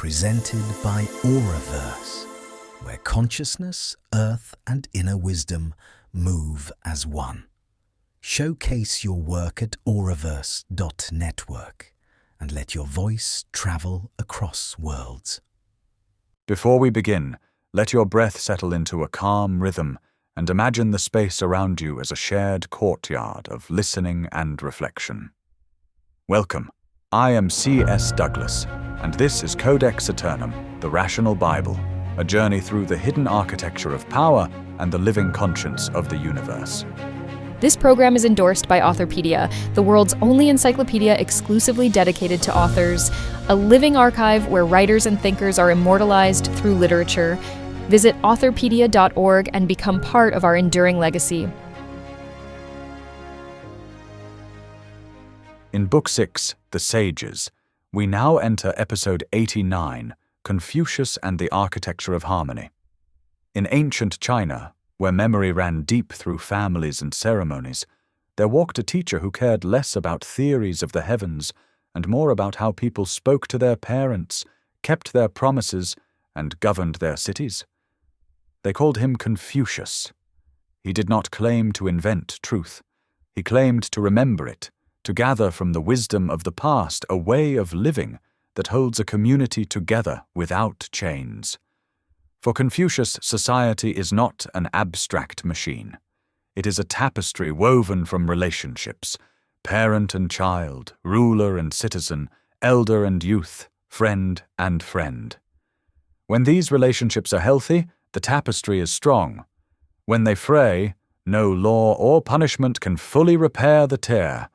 presented by Auraverse, where consciousness, earth, and inner wisdom move as one. Showcase your work at auraverse.network and let your voice travel across worlds. Before we begin, let your breath settle into a calm rhythm and imagine the space around you as a shared courtyard of listening and reflection. Welcome. I am C.S. Douglas, and this is Codex Æternum, the Rational Bible, a journey through the hidden architecture of power and the living conscience of the universe. This program is endorsed by Authorpedia, the world's only encyclopedia exclusively dedicated to authors, a living archive where writers and thinkers are immortalized through literature. Visit authorpedia.org and become part of our enduring legacy. In Book 6, The Sages, we now enter Episode 89, Confucius and the Architecture of Harmony. In ancient China, where memory ran deep through families and ceremonies, there walked a teacher who cared less about theories of the heavens and more about how people spoke to their parents, kept their promises, and governed their cities. They called him Confucius. He did not claim to invent truth. He claimed to remember it, to gather from the wisdom of the past a way of living that holds a community together without chains. For Confucius, society is not an abstract machine. It is a tapestry woven from relationships, parent and child, ruler and citizen, elder and youth, friend and friend. When these relationships are healthy, the tapestry is strong. When they fray, no law or punishment can fully repair the tear.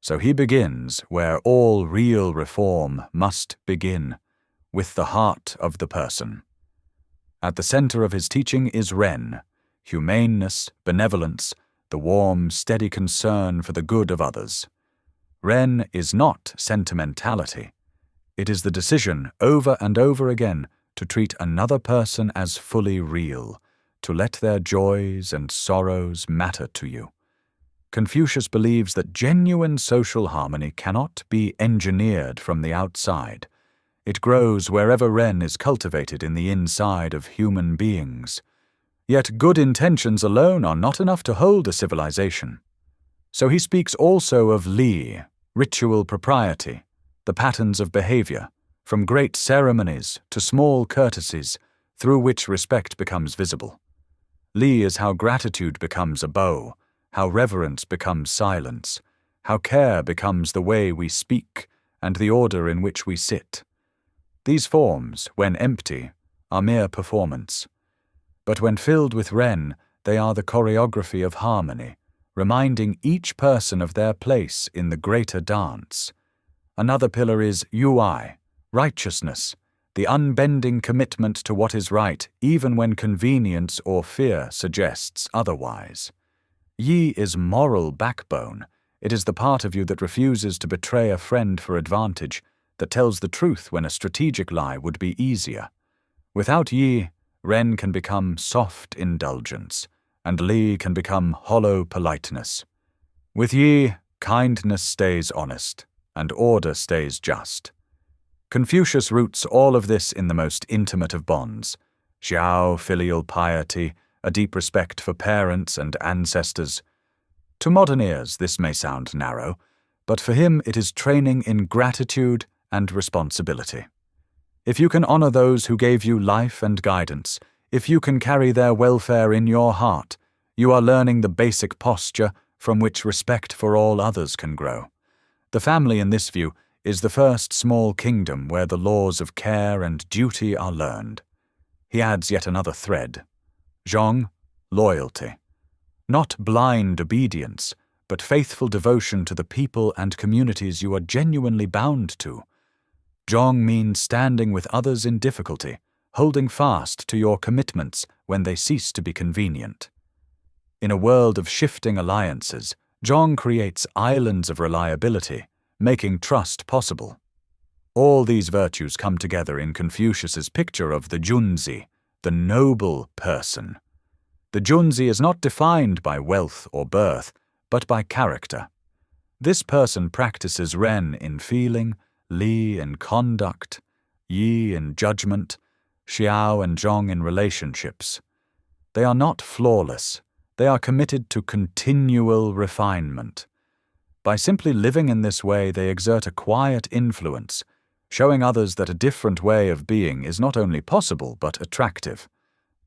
So he begins where all real reform must begin, with the heart of the person. At the center of his teaching is Ren, humaneness, benevolence, the warm, steady concern for the good of others. Ren is not sentimentality. It is the decision, over and over again, to treat another person as fully real, to let their joys and sorrows matter to you. Confucius believes that genuine social harmony cannot be engineered from the outside. It grows wherever Ren is cultivated in the inside of human beings. Yet good intentions alone are not enough to hold a civilization. So he speaks also of Li, ritual propriety, the patterns of behavior, from great ceremonies to small courtesies, through which respect becomes visible. Li is how gratitude becomes a bow, how reverence becomes silence, how care becomes the way we speak and the order in which we sit. These forms, when empty, are mere performance. But when filled with Ren, they are the choreography of harmony, reminding each person of their place in the greater dance. Another pillar is Yui, righteousness, the unbending commitment to what is right even when convenience or fear suggests otherwise. Yi is moral backbone. It is the part of you that refuses to betray a friend for advantage, that tells the truth when a strategic lie would be easier. Without Yi, Ren can become soft indulgence, and Li can become hollow politeness. With Yi, kindness stays honest, and order stays just. Confucius roots all of this in the most intimate of bonds: Xiao, filial piety, a deep respect for parents and ancestors. To modern ears, this may sound narrow, but for him it is training in gratitude and responsibility. If you can honor those who gave you life and guidance, if you can carry their welfare in your heart, you are learning the basic posture from which respect for all others can grow. The family, in this view, is the first small kingdom where the laws of care and duty are learned. He adds yet another thread: Zhong, loyalty. Not blind obedience, but faithful devotion to the people and communities you are genuinely bound to. Zhong means standing with others in difficulty, holding fast to your commitments when they cease to be convenient. In a world of shifting alliances, Zhong creates islands of reliability, making trust possible. All these virtues come together in Confucius's picture of the Junzi, the noble person. The Junzi is not defined by wealth or birth, but by character. This person practices Ren in feeling, Li in conduct, Yi in judgment, Xiao and Zhong in relationships. They are not flawless. They are committed to continual refinement. By simply living in this way, they exert a quiet influence, showing others that a different way of being is not only possible but attractive.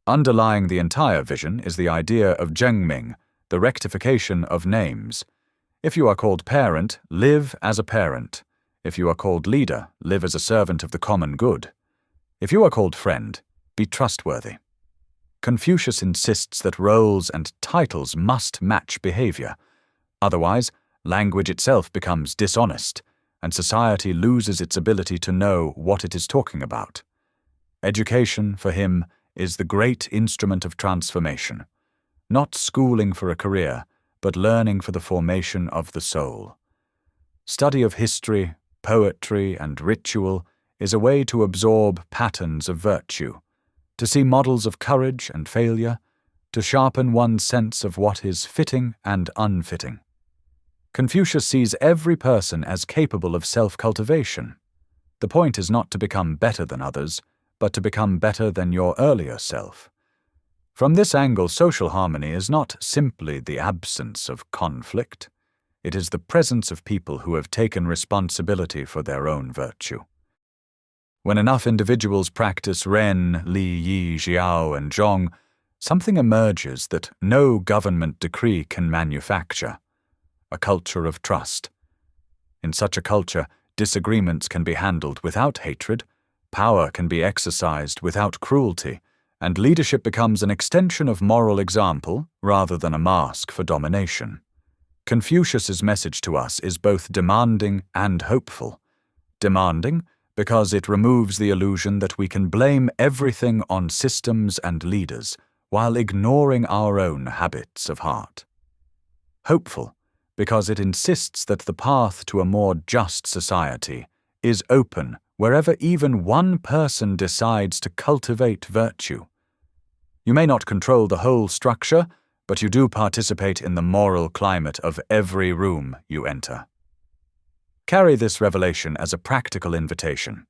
Underlying the entire vision is the idea of Zhengming, the rectification of names. If you are called parent, live as a parent. If you are called leader, live as a servant of the common good. If you are called friend, be trustworthy. Confucius insists that roles and titles must match behavior. Otherwise, language itself becomes dishonest, and society loses its ability to know what it is talking about. Education, for him, is the great instrument of transformation. Not schooling for a career, but learning for the formation of the soul. Study of history, poetry, and ritual is a way to absorb patterns of virtue, to see models of courage and failure, to sharpen one's sense of what is fitting and unfitting. Confucius sees every person as capable of self-cultivation. The point is not to become better than others, but to become better than your earlier self. From this angle, social harmony is not simply the absence of conflict. It is the presence of people who have taken responsibility for their own virtue. When enough individuals practice Ren, Li, Yi, Xiao, and Zhong, something emerges that no government decree can manufacture: a culture of trust. In such a culture, disagreements can be handled without hatred, power can be exercised without cruelty, and leadership becomes an extension of moral example rather than a mask for domination. Confucius's message to us is both demanding and hopeful. Demanding, because it removes the illusion that we can blame everything on systems and leaders while ignoring our own habits of heart. Hopeful, because it insists that the path to a more just society is open wherever even one person decides to cultivate virtue. You may not control the whole structure, but you do participate in the moral climate of every room you enter. Carry this revelation as a practical invitation.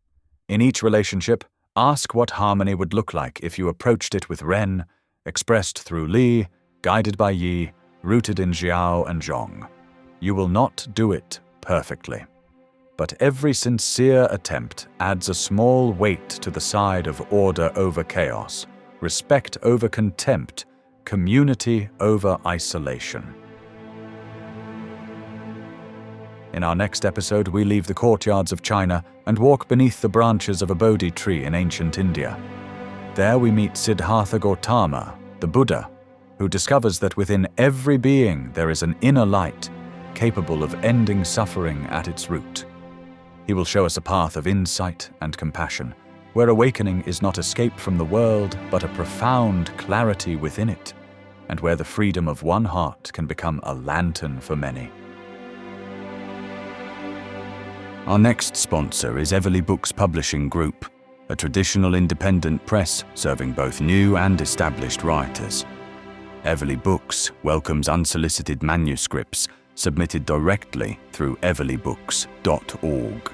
In each relationship, ask what harmony would look like if you approached it with Ren, expressed through Li, guided by Yi, rooted in Xiao and Zhong. You will not do it perfectly, but every sincere attempt adds a small weight to the side of order over chaos, respect over contempt, community over isolation. In our next episode, we leave the courtyards of China and walk beneath the branches of a Bodhi tree in ancient India. There we meet Siddhartha Gautama, the Buddha, who discovers that within every being there is an inner light, capable of ending suffering at its root. He will show us a path of insight and compassion, where awakening is not escape from the world, but a profound clarity within it, and where the freedom of one heart can become a lantern for many. Our next sponsor is Everly Books Publishing Group, a traditional independent press serving both new and established writers. Everly Books welcomes unsolicited manuscripts submitted directly through everlybooks.org.